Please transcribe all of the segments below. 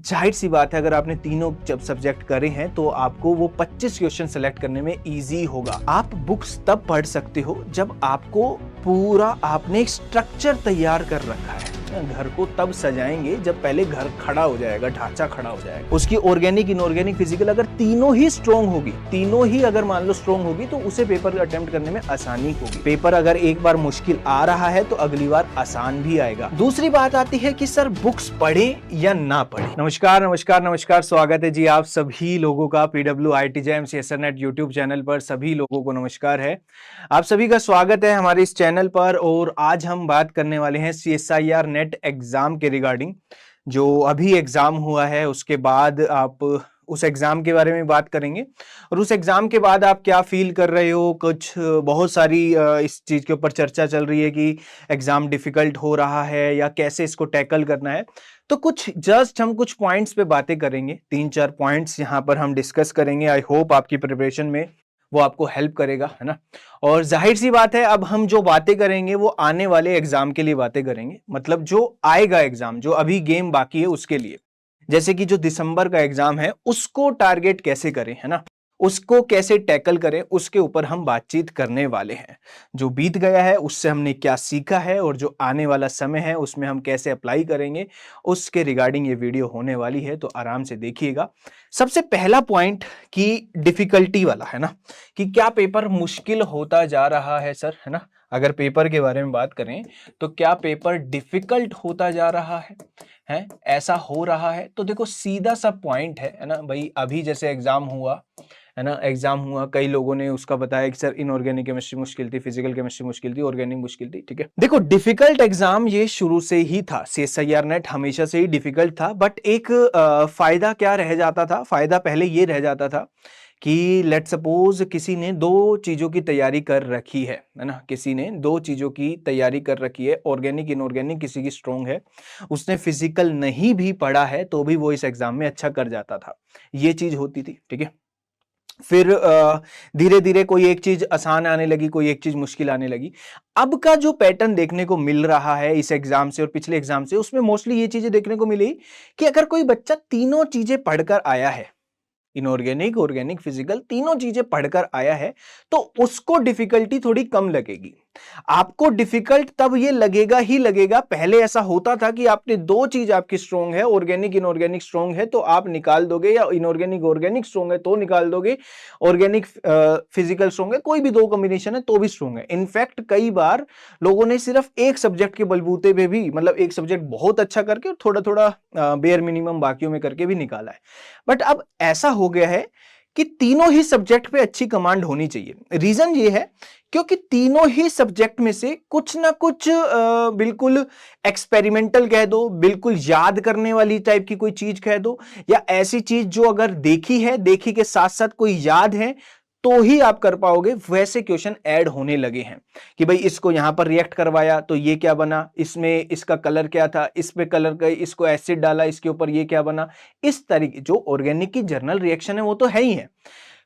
जाहिर सी बात है, अगर आपने तीनों जब सब्जेक्ट करे हैं तो आपको वो 25 क्वेश्चन सेलेक्ट करने में इजी होगा। आप बुक्स तब पढ़ सकते हो जब आपको पूरा आपने एक स्ट्रक्चर तैयार कर रखा है। घर को तब सजाएंगे जब पहले घर खड़ा हो जाएगा, ढांचा खड़ा हो जाएगा। उसकी ऑर्गेनिक, इनऑर्गेनिक, फिजिकल अगर तीनों ही स्ट्रॉन्ग होगी, तीनों ही अगर मान लो स्ट्रॉन्ग होगी तो उसे पेपर अटेम्प्ट करने में आसानी होगी। पेपर अगर एक बार मुश्किल आ रहा है तो अगली बार आसान भी आएगा। दूसरी बात आती है कि सर बुक्स पढ़े या ना पढ़े। नमस्कार नमस्कार नमस्कार, स्वागत है जी आप सभी लोगों का PWITJM CSR Net YouTube channel पर। सभी लोगों को नमस्कार है, आप सभी का स्वागत है हमारे इस चैनल पर। और आज हम बात करने वाले हैं CSIR नेट एग्जाम के रिगार्डिंग। जो अभी एग्जाम हुआ है उसके बाद आप उस एग्जाम के बारे में बात करेंगे और उस एग्जाम के बाद आप क्या फील कर रहे हो। कुछ बहुत सारी इस चीज के ऊपर चर्चा चल रही है कि एग्जाम डिफिकल्ट हो रहा है या कैसे इसको टैकल करना है। तो हम कुछ पॉइंट्स पे बातें करेंगे, 3-4 पॉइंट्स यहाँ पर हम डिस्कस करेंगे। आई होप आपकी प्रिपरेशन में वो आपको हेल्प करेगा, है ना। और जाहिर सी बात है, अब हम जो बातें करेंगे वो आने वाले एग्जाम के लिए बातें करेंगे, मतलब जो आएगा एग्जाम, जो अभी गेम बाकी है उसके लिए। जैसे कि जो दिसंबर का एग्जाम है उसको टारगेट कैसे करें, है ना, उसको कैसे टैकल करें, उसके ऊपर हम बातचीत करने वाले हैं। जो बीत गया है उससे हमने क्या सीखा है और जो आने वाला समय है उसमें हम कैसे अप्लाई करेंगे, उसके रिगार्डिंग ये वीडियो होने वाली है, तो आराम से देखिएगा। सबसे पहला पॉइंट कि डिफिकल्टी वाला, है ना, कि क्या पेपर मुश्किल होता जा रहा है सर, है ना। अगर पेपर के बारे में बात करें तो क्या पेपर डिफिकल्ट होता जा रहा है ऐसा हो रहा है। तो देखो सीधा सा पॉइंट है ना भाई। अभी जैसे एग्जाम हुआ, है ना, एग्जाम हुआ, कई लोगों ने उसका बताया कि सर इनऑर्गेनिक केमिस्ट्री मुश्किल थी, फिजिकल केमिस्ट्री मुश्किल थी, ऑर्गेनिक मुश्किल थी। ठीक है, देखो डिफिकल्ट एग्जाम ये शुरू से ही था, CSIR नेट हमेशा से ही डिफिकल्ट था। बट एक फायदा क्या रह जाता था, फायदा पहले ये रह जाता था कि लेट सपोज किसी ने दो चीजों की तैयारी कर रखी है ना, किसी ने दो चीजों की तैयारी कर रखी है, ऑर्गेनिक इनऑर्गेनिक किसी की स्ट्रॉन्ग है, उसने फिजिकल नहीं भी पढ़ा है तो भी वो इस एग्जाम में अच्छा कर जाता था। ये चीज होती थी, ठीक है। फिर धीरे धीरे कोई एक चीज आसान आने लगी, कोई एक चीज मुश्किल आने लगी। अब का जो पैटर्न देखने को मिल रहा है इस एग्जाम से और पिछले एग्जाम से, उसमें मोस्टली ये चीजें देखने को मिली कि अगर कोई बच्चा तीनों चीजें पढ़कर आया है, इनऑर्गेनिक, ऑर्गेनिक, फिजिकल, तीनों चीजें पढ़कर आया है, तो उसको डिफिकल्टी थोड़ी कम लगेगी। आपको डिफिकल्ट तब ये लगेगा ही लगेगा। पहले ऐसा होता था कि आपने दो चीज आपकी स्ट्रॉन्ग है, ऑर्गेनिक इनऑर्गेनिक स्ट्रॉन्ग है तो आप निकाल दोगे, या इनऑर्गेनिक ऑर्गेनिक स्ट्रॉन्ग है तो निकाल दोगे, ऑर्गेनिक फिजिकल स्ट्रॉन्ग है, कोई भी दो कॉम्बिनेशन है तो भी स्ट्रॉन्ग है। इनफैक्ट कई बार लोगों ने सिर्फ एक सब्जेक्ट के बलबूते पे भी, मतलब एक सब्जेक्ट बहुत अच्छा करके और थोड़ा थोड़ा बेयर मिनिमम बाकियों में करके भी निकाला है। बट अब ऐसा हो गया है कि तीनों ही सब्जेक्ट पे अच्छी कमांड होनी चाहिए। रीजन ये है क्योंकि तीनों ही सब्जेक्ट में से कुछ ना कुछ बिल्कुल एक्सपेरिमेंटल कह दो, बिल्कुल याद करने वाली टाइप की कोई चीज कह दो, या ऐसी चीज जो अगर देखी है, देखी के साथ साथ कोई याद है तो ही आप कर पाओगे, वैसे क्वेश्चन ऐड होने लगे हैं। कि भाई इसको यहां पर रिएक्ट करवाया तो ये क्या बना, इसमें इसका कलर क्या था, इस पे कलर का, इसको एसिड डाला, इसके ऊपर ये क्या बना। इस तरीके जो ऑर्गेनिक की जर्नल रिएक्शन है वो तो है ही है,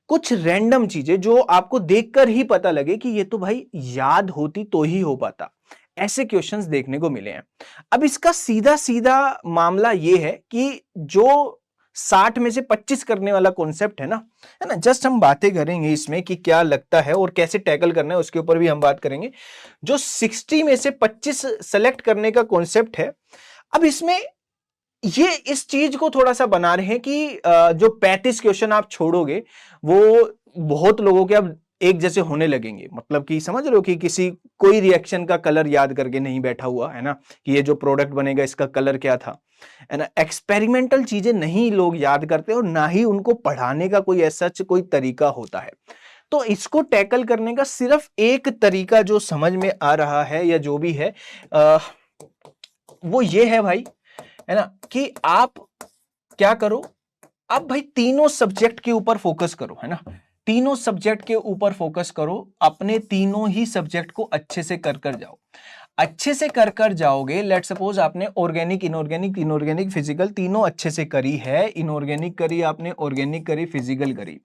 कुछ रैंडम चीजें जो आपको देखकर ही पता लगे कि ये तो भाई याद होती तो ही हो पाता, ऐसे क्वेश्चंस देखने को मिले हैं। अब इसका सीधा सीधा मामला ये है कि जो 60 में से 25 करने वाला कॉन्सेप्ट है ना, जस्ट हम बातें करेंगे इसमें कि क्या लगता है और कैसे टैकल करना है, उसके ऊपर भी हम बात करेंगे। जो 60 में से 25 सेलेक्ट करने का कॉन्सेप्ट है, अब इसमें ये इस चीज को थोड़ा सा बना रहे हैं कि जो 35 क्वेश्चन आप छोड़ोगे वो बहुत लोगों के अब एक जैसे होने लगेंगे। मतलब कि समझ रहे हो कि किसी कोई रिएक्शन का कलर याद करके नहीं बैठा हुआ है ना, कि ये जो प्रोडक्ट बनेगा इसका कलर क्या था, है ना। एक्सपेरिमेंटल चीजें नहीं लोग याद करते और ना ही उनको पढ़ाने का कोई ऐसा कोई तरीका होता है। तो इसको टैकल करने का सिर्फ एक तरीका जो समझ में आ रहा है या जो भी है वो ये है भाई, है ना, कि आप क्या करो, आप भाई तीनों सब्जेक्ट के ऊपर फोकस करो, है ना। तीनों सब्जेक्ट के ऊपर फोकस करो, अपने तीनों ही सब्जेक्ट को अच्छे से कर जाओ। अच्छे से कर जाओगे, लेट सपोज आपने ऑर्गेनिक, इनऑर्गेनिक, इनऑर्गेनिक, फिजिकल तीनों अच्छे से करी है। इनऑर्गेनिक करी आपने, ऑर्गेनिक करी, फिजिकल करी।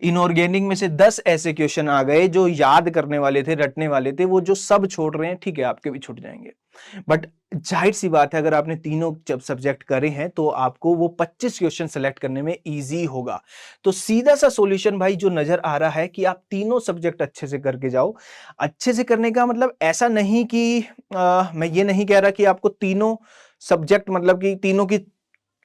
इनऑर्गेनिक में से 10 ऐसे क्वेश्चन आ गए जो याद करने वाले थे, रटने वाले थे, वो जो सब छोड़ रहे हैं, ठीक है आपके भी छूट जाएंगे। बट जाहिर सी बात है, अगर आपने तीनों जब सब्जेक्ट करे हैं तो आपको वो 25 क्वेश्चन सेलेक्ट करने में इजी होगा। तो सीधा सा सॉल्यूशन भाई जो नजर आ रहा है कि आप तीनों सब्जेक्ट अच्छे से करके जाओ। अच्छे से करने का मतलब ऐसा नहीं कि मैं ये नहीं कह रहा कि आपको तीनों सब्जेक्ट मतलब कि तीनों की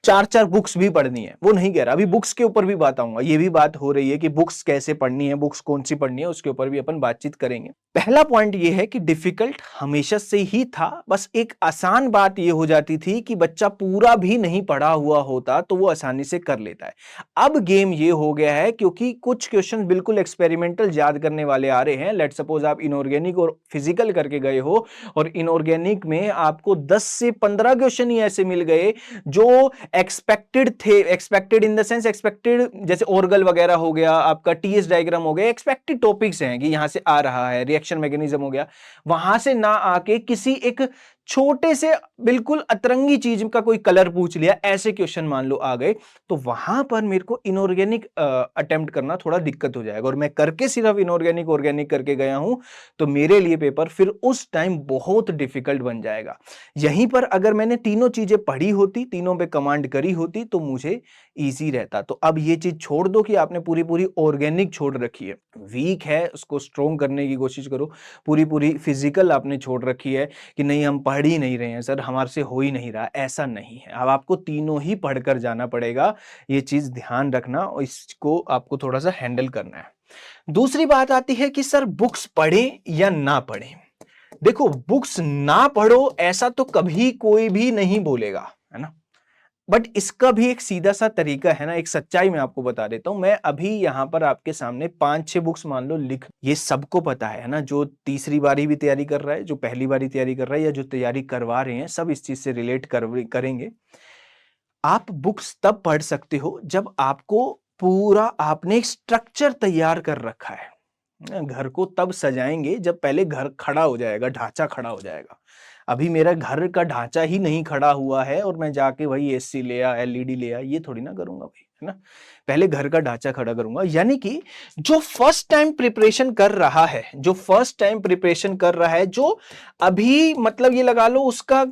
चार चार बुक्स भी पढ़नी है, वो नहीं कह रहा। अभी बुक्स के ऊपर भी बात आऊंगा, ये भी बात हो रही है कि बुक्स कैसे पढ़नी है, बुक्स कौन सी पढ़नी है, उसके ऊपर भी अपन बातचीत करेंगे। पहला पॉइंट ये है कि डिफिकल्ट हमेशा से ही था, बस एक आसान बात ये हो जाती थी कि बच्चा पूरा भी नहीं पढ़ा हुआ होता तो वो आसानी से कर लेता है। अब गेम ये हो गया है क्योंकि कुछ क्वेश्चन बिल्कुल एक्सपेरिमेंटल याद करने वाले आ रहे हैं। लेट सपोज आप इनऑर्गेनिक और फिजिकल करके गए हो और इनऑर्गेनिक में आपको 10 से 15 क्वेश्चन ही ऐसे मिल गए जो एक्सपेक्टेड थे। Expected in the sense expected, जैसे ऑर्गल वगैरह हो गया, आपका टीएस डायग्राम हो गया, एक्सपेक्टेड टॉपिक्स हैं कि यहां से आ रहा है, रिएक्शन मैकेनिज्म हो गया, वहां से ना आके किसी एक छोटे से बिल्कुल अतरंगी चीज का कोई कलर पूछ लिया, ऐसे क्वेश्चन मान लो आ गए, तो वहां पर मेरे को इनऑर्गेनिक अटेम्प्ट करना थोड़ा दिक्कत हो जाएगा। और मैं करके सिर्फ इनऑर्गेनिक ऑर्गेनिक करके गया हूं तो मेरे लिए पेपर फिर उस टाइम बहुत डिफिकल्ट बन जाएगा। यहीं पर अगर मैंने तीनों चीजें पढ़ी होती, तीनों पे कमांड करी होती तो मुझे इजी रहता। तो अब ये चीज छोड़ दो कि आपने पूरी पूरी ऑर्गेनिक छोड़ रखी है, वीक है उसको स्ट्रोंग करने की कोशिश करो। पूरी पूरी फिजिकल आपने छोड़ रखी है कि नहीं हम पढ़ ही नहीं रहे हैं सर, हमारे से हो ही नहीं रहा, ऐसा नहीं है। अब आपको तीनों ही पढ़कर जाना पड़ेगा, ये चीज ध्यान रखना और इसको आपको थोड़ा सा हैंडल करना है। दूसरी बात आती है कि सर बुक्स पढ़ें या ना पढ़ें। देखो, बुक्स ना पढ़ो ऐसा तो कभी कोई भी नहीं बोलेगा, है ना, बट इसका भी एक सीधा सा तरीका है ना, एक सच्चाई मैं आपको बता देता हूं। मैं अभी यहां पर आपके सामने 5-6 बुक्स मान लो लिख, ये सबको पता है ना, जो तीसरी बारी भी तैयारी कर रहा है, जो पहली बारी तैयारी कर रहा है, या जो तैयारी करवा रहे हैं, सब इस चीज से रिलेट करेंगे। आप बुक्स तब पढ़ सकते हो जब आपको पूरा आपने एक स्ट्रक्चर तैयार कर रखा है। घर को तब सजाएंगे जब पहले घर खड़ा हो जाएगा, ढांचा खड़ा हो जाएगा। अभी मेरा घर का ढांचा ही नहीं खड़ा हुआ है और मैं जाके वही एसी ले आ, एलईडी ले आ, ये थोड़ी ना करूंगा भाई, है ना। पहले घर का ढांचा खड़ा करूंगा। यानी कि जो फर्स्ट टाइम प्रिपरेशन कर रहा है, जो फर्स्ट टाइम प्रिपरेशन कर रहा है, जो अभी मतलब ये लगा लो उसका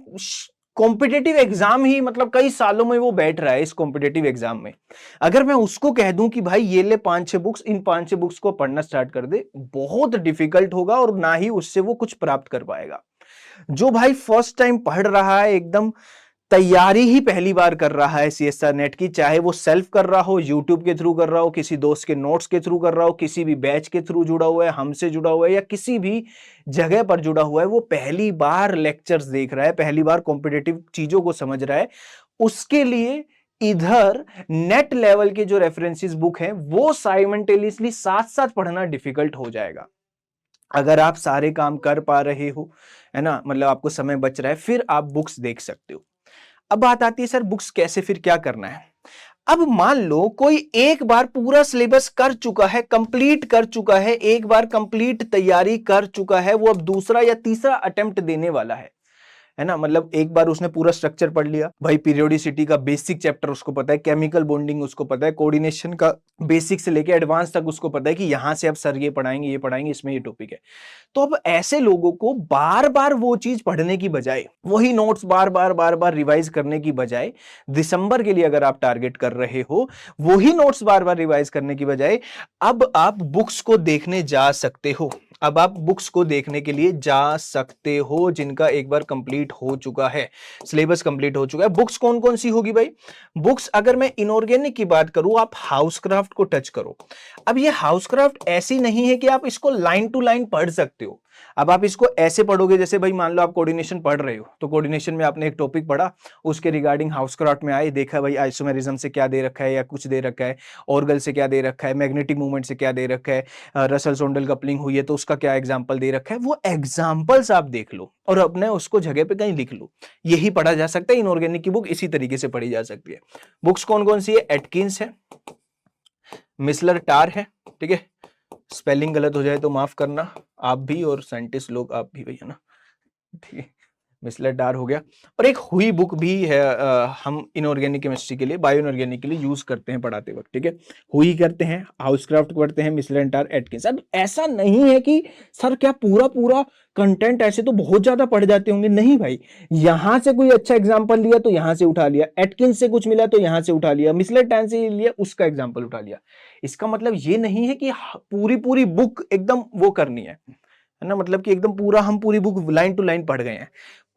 कॉम्पिटेटिव एग्जाम ही मतलब कई सालों में वो बैठ रहा है इस कॉम्पिटेटिव एग्जाम में, अगर मैं उसको कह दूं कि भाई ये ले 5-6 बुक्स, इन 5-6 बुक्स को पढ़ना स्टार्ट कर दे, बहुत डिफिकल्ट होगा और ना ही उससे वो कुछ प्राप्त कर पाएगा। जो भाई फर्स्ट टाइम पढ़ रहा है, एकदम तैयारी ही पहली बार कर रहा है सीएसआर नेट की, चाहे वो सेल्फ कर रहा हो, यूट्यूब के थ्रू कर रहा हो, किसी दोस्त के नोट्स के थ्रू कर रहा हो, किसी भी बैच के थ्रू जुड़ा हुआ है, हमसे जुड़ा हुआ है, या किसी भी जगह पर जुड़ा हुआ है, वो पहली बार लेक्चर्स देख रहा है, पहली बार कॉम्पिटेटिव चीजों को समझ रहा है, उसके लिए इधर नेट लेवल के जो रेफरेंसेस बुक हैं वो साइमल्टेनियसली साथ साथ पढ़ना डिफिकल्ट हो जाएगा। अगर आप सारे काम कर पा रहे हो, है ना, मतलब आपको समय बच रहा है, फिर आप बुक्स देख सकते हो। अब बात आती है सर बुक्स कैसे, फिर क्या करना है। अब मान लो कोई एक बार पूरा सिलेबस कर चुका है, कंप्लीट कर चुका है, एक बार कंप्लीट तैयारी कर चुका है, वो अब दूसरा या तीसरा अटेम्प्ट देने वाला है ना, मतलब एक बार उसने पूरा स्ट्रक्चर पढ़ लिया भाई, पीरियोडिसिटी का बेसिक चैप्टर उसको पता है, केमिकल बॉन्डिंग उसको पता है, कोऑर्डिनेशन का बेसिक से लेके एडवांस तक उसको पता है कि यहां से अब सर ये पढ़ाएंगे, इसमें ये टॉपिक है। तो अब ऐसे लोगों को बार बार वो चीज पढ़ने की बजाय, वही नोट्स बार बार रिवाइज करने की बजाय, दिसंबर के लिए अगर आप टारगेट कर रहे हो, वही नोट्स बार बार रिवाइज करने की बजाय अब आप बुक्स को देखने जा सकते हो। अब आप बुक्स को देखने के लिए जा सकते हो जिनका एक बार कंप्लीट हो चुका है, सिलेबस कंप्लीट हो चुका है। बुक्स कौन कौन सी होगी भाई? बुक्स अगर मैं इनऑर्गेनिक की बात करूं, आप हाउसक्राफ्ट को टच करो। अब ये हाउसक्राफ्ट ऐसी नहीं है कि आप इसको लाइन टू लाइन पढ़ सकते हो। अब आप इसको ऐसे पढ़ोगे जैसे भाई मान लो आप कोऑर्डिनेशन पढ़ रहे हो, तो कोऑर्डिनेशन में आपने एक टॉपिक पढ़ा, उसके रिगार्डिंग हाउसक्राफ्ट में आए, देखा भाई आइसोमेरिज्म से क्या दे रखा है या कुछ दे रखा है, ऑर्गल से क्या दे रखा है, मैग्नेटिक मूवमेंट से क्या दे रखा है, रसल सोंडल कपलिंग हुई है तो उसका क्या एग्जाम्पल दे रखा है, वो एग्जाम्पल्स आप देख लो और अपने उसको जगह पे कहीं लिख लो। यही पढ़ा जा सकता है। इनऑर्गेनिक की बुक इसी तरीके से पढ़ी जा सकती है। बुक्स कौन कौन सी है? एटकिंस है, मिसलर टार है, ठीक है, स्पेलिंग गलत हो जाए तो माफ करना, आप भी और साइंटिस्ट लोग आप भी भैया ना, ठीक है, मिसलेट डार हो गया। और एक हुई बुक भी है, हम इनऑर्गेनिक केमिस्ट्री के लिए, बायो इनऑर्गेनिक के लिए यूज करते हैं पढ़ाते वक्त, ठीक है। हुई करते हैं, हाउसक्राफ्ट करते हैं, मिसलेट डार, एटकिंस। अब ऐसा नहीं है कि सर क्या पूरा पूरा कंटेंट ऐसे तो बहुत ज्यादा पढ़ जाते होंगे, नहीं भाई। यहां से कोई अच्छा एग्जांपल लिया तो यहां से उठा लिया, एटकिंस से कुछ मिला तो यहां से उठा लिया, मिसलेट डार से लिया उसका एग्जांपल उठा लिया। इसका मतलब ये नहीं है कि पूरी पूरी बुक एकदम वो करनी है ना, मतलब कि एकदम पूरा हम पूरी बुक लाइन टू लाइन पढ़ गए हैं।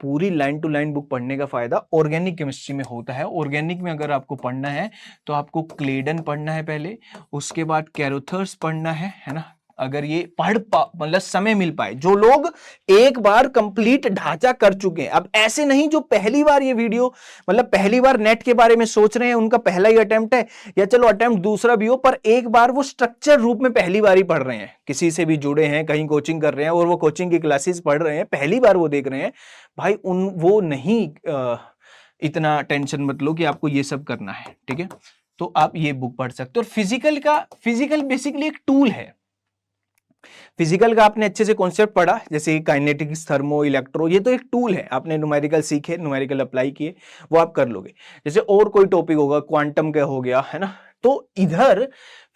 पूरी लाइन टू लाइन बुक पढ़ने का फायदा ऑर्गेनिक केमिस्ट्री में होता है। ऑर्गेनिक में अगर आपको पढ़ना है तो आपको क्लेडन पढ़ना है पहले, उसके बाद कैरोथर्स पढ़ना है ना। अगर ये मतलब समय मिल पाए, जो लोग एक बार कंप्लीट ढांचा कर चुके हैं, अब ऐसे नहीं जो पहली बार ये वीडियो मतलब पहली बार नेट के बारे में सोच रहे हैं, उनका पहला ही अटेम्प्ट है, या चलो अटेम्प्ट दूसरा भी हो, पर एक बार वो स्ट्रक्चर रूप में पहली बार ही पढ़ रहे हैं, किसी से भी जुड़े हैं, कहीं कोचिंग कर रहे हैं और वो कोचिंग की क्लासेस पढ़ रहे हैं, पहली बार वो देख रहे हैं, भाई वो नहीं इतना टेंशन मत लो कि आपको ये सब करना है, ठीक है। तो आप ये बुक पढ़ सकते हो। और फिजिकल बेसिकली एक टूल है। फिजिकल का आपने अच्छे से कॉन्सेप्ट पढ़ा, जैसे काइनेटिक्स, थर्मो, इलेक्ट्रो, ये तो एक टूल है, आपने न्यूमेरिकल सीखे, न्यूमेरिकल अप्लाई किए, वो आप कर लोगे। जैसे और कोई टॉपिक होगा, क्वांटम का हो गया, है ना। तो इधर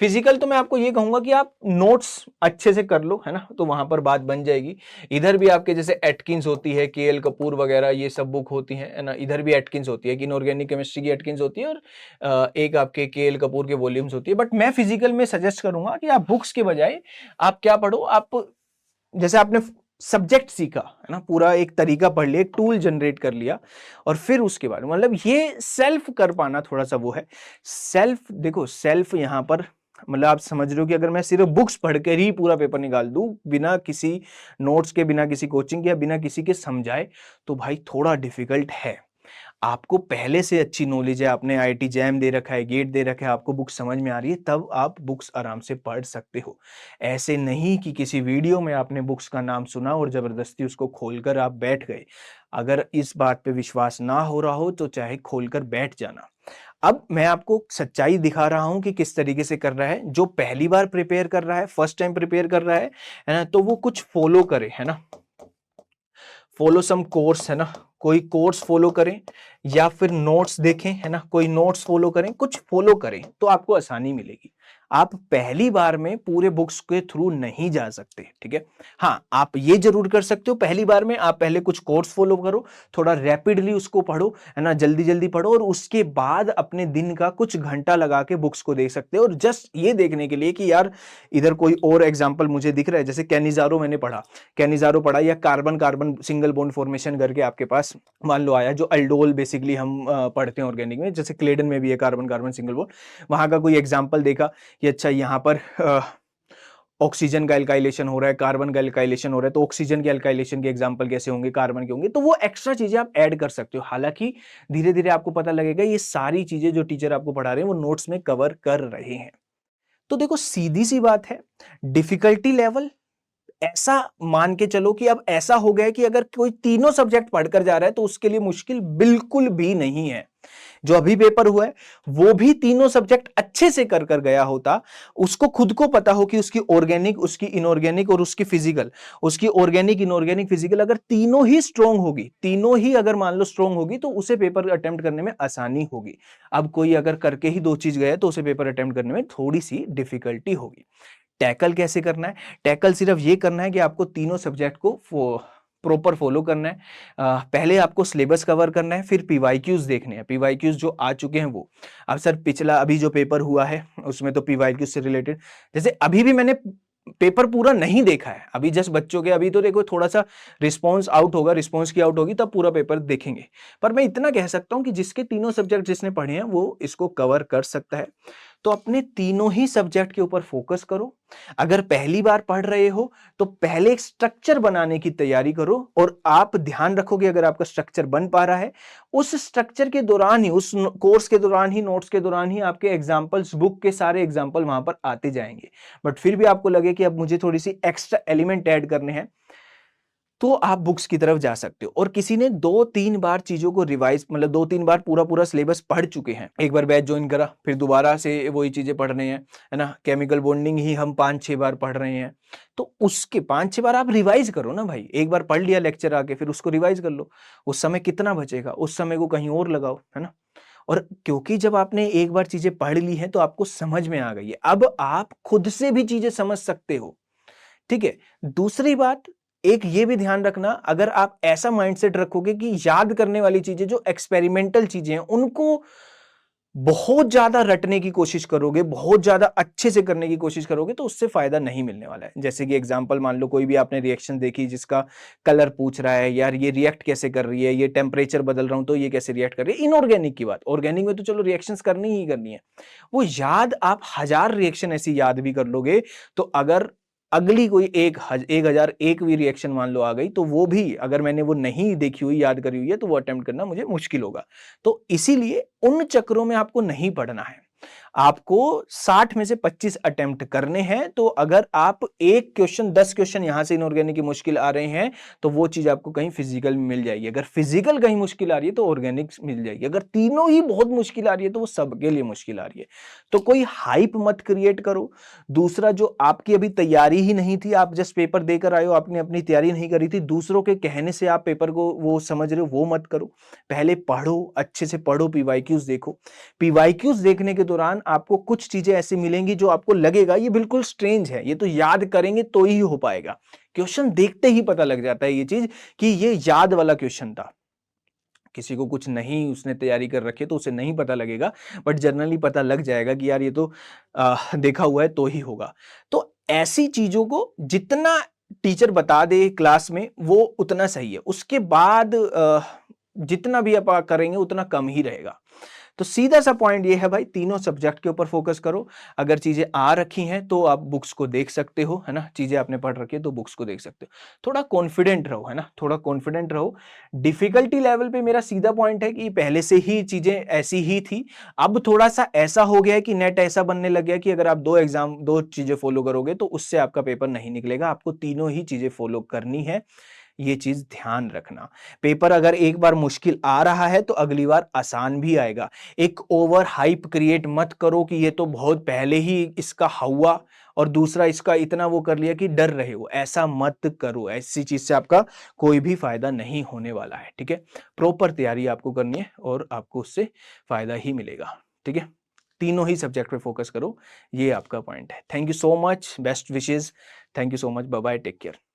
फिजिकल तो मैं आपको ये कहूंगा कि आप नोट्स अच्छे से कर लो, है ना, तो वहां पर बात बन जाएगी। इधर भी आपके जैसे एटकिंस होती है, केएल कपूर वगैरह, ये सब बुक होती है ना। इधर भी एटकिंस होती है कि इनऑर्गेनिक केमिस्ट्री की एटकिंस होती है, और एक आपके केएल कपूर के वॉल्यूम्स होती है। बट मैं फिजिकल में सजेस्ट करूंगा कि आप बुक्स के बजाय आप क्या पढ़ो, आप जैसे आपने सब्जेक्ट सीखा है ना, पूरा एक तरीका पढ़ लिया, एक टूल जनरेट कर लिया, और फिर उसके बाद मतलब ये सेल्फ कर पाना थोड़ा सा वो है। सेल्फ देखो, सेल्फ यहां पर मतलब आप समझ रहे हो कि अगर मैं सिर्फ बुक्स पढ़ कर ही पूरा पेपर निकाल दूं बिना किसी नोट्स के, बिना किसी कोचिंग के, या बिना किसी के समझाए, तो भाई थोड़ा डिफिकल्ट है। आपको पहले से अच्छी नॉलेज है, आपने आईआईटी जैम दे रखा है, गेट दे रखा है, आपको बुक समझ में आ रही है, तब आप बुक्स आराम से पढ़ सकते हो। ऐसे नहीं कि किसी वीडियो में आपने बुक्स का नाम सुना और जबरदस्ती उसको खोलकर आप बैठ गए। अगर इस बात पे विश्वास ना हो रहा हो तो चाहे खोलकर बैठ जाना। अब मैं आपको सच्चाई दिखा रहा हूं कि किस तरीके से कर रहा है। जो पहली बार प्रिपेयर कर रहा है, फर्स्ट टाइम प्रिपेयर कर रहा है ना, तो वो कुछ फॉलो करे, है ना, फॉलो सम कोर्स, है ना, कोई कोर्स फॉलो करें, या फिर नोट्स देखें, है ना, कोई नोट्स फॉलो करें, कुछ फॉलो करें, तो आपको आसानी मिलेगी। आप पहली बार में पूरे बुक्स के थ्रू नहीं जा सकते, ठीक है। हाँ, आप ये जरूर कर सकते हो, पहली बार में आप पहले कुछ कोर्स फॉलो करो, थोड़ा रैपिडली उसको पढ़ो, है ना, जल्दी जल्दी पढ़ो, और उसके बाद अपने दिन का कुछ घंटा लगा के बुक्स को देख सकते हो। और जस्ट ये देखने के लिए कि यार इधर कोई और एग्जाम्पल मुझे दिख रहा है, जैसे कैनिजारो मैंने पढ़ा, कैनिजारो पढ़ा, या carbon carbon single bond formation करके आपके पास मान लो आया, जो अल्डोल बेसिकली हम पढ़ते हैं ऑर्गेनिक में, जैसे क्लेडन में भी है कार्बन कार्बन सिंगल बॉन्ड, वहां का कोई एग्जांपल देखा कि अच्छा यहाँ पर ऑक्सीजन का एल्काइलेशन हो रहा है, कार्बन का एल्काइलेशन हो रहा है, तो ऑक्सीजन के एल्काइलेशन के एग्जांपल कैसे होंगे, कार्बन के होंगे, तो वो एक्स्ट्रा चीजें आप ऐड कर सकते हो। हालांकि धीरे धीरे आपको पता लगेगा ये सारी चीजें जो टीचर आपको पढ़ा रहे हैं वो नोट्स में कवर कर रहे हैं। तो देखो सीधी सी बात है, डिफिकल्टी लेवल ऐसा मान के चलो कि अब ऐसा हो गया कि अगर कोई तीनों सब्जेक्ट पढ़कर जा रहा है तो उसके लिए मुश्किल बिल्कुल भी नहीं है। जो अभी पेपर हुआ है वो भी तीनों सब्जेक्ट अच्छे से कर कर गया होता, उसको खुद को पता हो कि उसकी ऑर्गेनिक, उसकी इनऑर्गेनिक और उसकी फिजिकल, उसकी ऑर्गेनिक इनऑर्गेनिक फिजिकल अगर तीनों ही स्ट्रांग होगी, तीनों ही अगर मान लो स्ट्रांग होगी, तो उसे पेपर अटेम्प्ट करने में आसानी होगी। अब कोई अगर करके ही दो चीज गया तो उसे पेपर अटेम्प्ट करने में थोड़ी सी डिफिकल्टी होगी। टैकल कैसे करना है? टैकल सिर्फ ये करना है कि आपको तीनों सब्जेक्ट को प्रॉपर फॉलो करना है। पहले आपको सिलेबस कवर करना है, फिर पीवाईक्यूज देखने हैं, पीवाईक्यूज जो आ चुके हैं वो। अब सर पिछला अभी जो पेपर हुआ है उसमें तो पीवाईक्यूज से रिलेटेड, जैसे अभी भी मैंने पेपर पूरा नहीं देखा है, अभी जस्ट बच्चों के, अभी तो देखो थोड़ा सा रिस्पॉन्स आउट होगा, रिस्पॉन्स की आउट होगी तब पूरा पेपर देखेंगे। पर मैं इतना कह सकता हूं कि जिसके तीनों सब्जेक्ट जिसने पढ़े हैं वो इसको कवर कर सकता है। तो अपने तीनों ही सब्जेक्ट के ऊपर फोकस करो। अगर पहली बार पढ़ रहे हो तो पहले एक स्ट्रक्चर बनाने की तैयारी करो, और आप ध्यान रखोगे अगर आपका स्ट्रक्चर बन पा रहा है, उस स्ट्रक्चर के दौरान ही, उस कोर्स के दौरान ही, नोट्स के दौरान ही आपके एग्जाम्पल्स, बुक के सारे एग्जाम्पल वहां पर आते जाएंगे। बट फिर भी आपको लगे कि अब मुझे थोड़ी सी एक्स्ट्रा एलिमेंट ऐड करने हैं, तो आप बुक्स की तरफ जा सकते हो। और किसी ने 2-3 बार चीजों को रिवाइज, मतलब 2-3 बार पूरा सिलेबस पढ़ चुके हैं, एक बार बैच ज्वाइन करा फिर दोबारा से वही चीजें पढ़ रहे हैं, है ना, केमिकल बॉन्डिंग ही हम 5-6 बार पढ़ रहे हैं, तो उसके 5-6 बार आप रिवाइज करो ना भाई। एक बार पढ़ लिया लेक्चर आके, फिर उसको रिवाइज कर लो। उस समय कितना बचेगा, उस समय को कहीं और लगाओ, है ना। और क्योंकि जब आपने एक बार चीजें पढ़ ली हैं तो आपको समझ में आ गई है, अब आप खुद से भी चीजें समझ सकते हो, ठीक है। दूसरी बात, एक ये भी ध्यान रखना, अगर आप ऐसा माइंडसेट रखोगे कि याद करने वाली चीजें जो एक्सपेरिमेंटल चीजें हैं उनको बहुत ज्यादा रटने की कोशिश करोगे, बहुत ज्यादा अच्छे से करने की कोशिश करोगे, तो उससे फायदा नहीं मिलने वाला है। जैसे कि एग्जांपल मान लो, कोई भी आपने रिएक्शन देखी जिसका कलर पूछ रहा है, यार ये रिएक्ट कैसे कर रही है, ये टेम्परेचर बदल रहा हूं तो ये कैसे रिएक्ट कर रही है। इनऑर्गेनिक की बात, ऑर्गेनिक में तो चलो रिएक्शंस करनी ही करनी है, वो याद आप 1000 रिएक्शन ऐसी याद भी कर लोगे, तो अगर अगली कोई 1001 भी रिएक्शन मान लो आ गई, तो वो भी अगर मैंने वो नहीं देखी हुई, याद करी हुई है, तो वो अटेम्प्ट करना मुझे मुश्किल होगा। तो इसीलिए उन चक्रों में आपको नहीं पड़ना है। आपको 60 में से 25 अटेम्प्ट करने हैं, तो अगर आप एक क्वेश्चन 10 क्वेश्चन यहां से इनऑर्गेनिक की मुश्किल आ रहे हैं, तो वो चीज आपको कहीं फिजिकल में मिल जाएगी। अगर फिजिकल कहीं मुश्किल आ रही है तो ऑर्गेनिक मिल जाएगी। अगर तीनों ही बहुत मुश्किल आ रही है तो वो सबके लिए मुश्किल आ रही है। तो कोई हाइप मत क्रिएट करो। दूसरा, जो आपकी अभी तैयारी ही नहीं थी, आप जस्ट पेपर देकर आए हो, आपने अपनी तैयारी नहीं करी थी, दूसरों के कहने से आप पेपर को वो समझ रहे हो, वो मत करो। पहले पढ़ो, अच्छे से पढ़ो, पीवाईक्यूज देखो। पीवाईक्यूज देखने के दौरान आपको कुछ चीजें ऐसी मिलेंगी जो आपको लगेगा ये बिल्कुल स्ट्रेंज है, ये तो याद करेंगे तो ही हो पाएगा। क्वेश्चन देखते ही पता लग जाता है ये चीज कि ये याद वाला क्वेश्चन था। किसी को कुछ नहीं, उसने तैयारी कर रखी है तो उसे नहीं पता लगेगा, बट जनरली पता लग जाएगा कि यार ये तो देखा हुआ है तो ही होगा। तो ऐसी चीजों को जितना टीचर बता दे क्लास में वो उतना सही है। उसके बाद जितना भी आप करेंगे उतना कम ही रहेगा। तो सीधा सा पॉइंट ये है भाई, तीनों सब्जेक्ट के ऊपर फोकस करो। अगर चीजें आ रखी हैं तो आप बुक्स को देख सकते हो, है ना, चीजें आपने पढ़ रखी है तो बुक्स को देख सकते हो। थोड़ा कॉन्फिडेंट रहो, है ना, थोड़ा कॉन्फिडेंट रहो। डिफिकल्टी लेवल पे मेरा सीधा पॉइंट है कि पहले से ही चीजें ऐसी ही थी, अब थोड़ा सा ऐसा हो गया है कि नेट ऐसा बनने लग गया कि अगर आप दो चीजें फॉलो करोगे तो उससे आपका पेपर नहीं निकलेगा। आपको तीनों ही चीजें फॉलो करनी है, ये चीज ध्यान रखना। पेपर अगर एक बार मुश्किल आ रहा है तो अगली बार आसान भी आएगा। एक ओवर हाइप क्रिएट मत करो कि ये तो बहुत पहले ही इसका हुआ और दूसरा इसका इतना वो कर लिया कि डर रहे हो, ऐसा मत करो। ऐसी चीज से आपका कोई भी फायदा नहीं होने वाला है, ठीक है। प्रॉपर तैयारी आपको करनी है और आपको उससे फायदा ही मिलेगा, ठीक है। तीनों ही सब्जेक्ट पे फोकस करो, ये आपका पॉइंट है। Thank you so much, best wishes, thank you so much, bye bye, take care.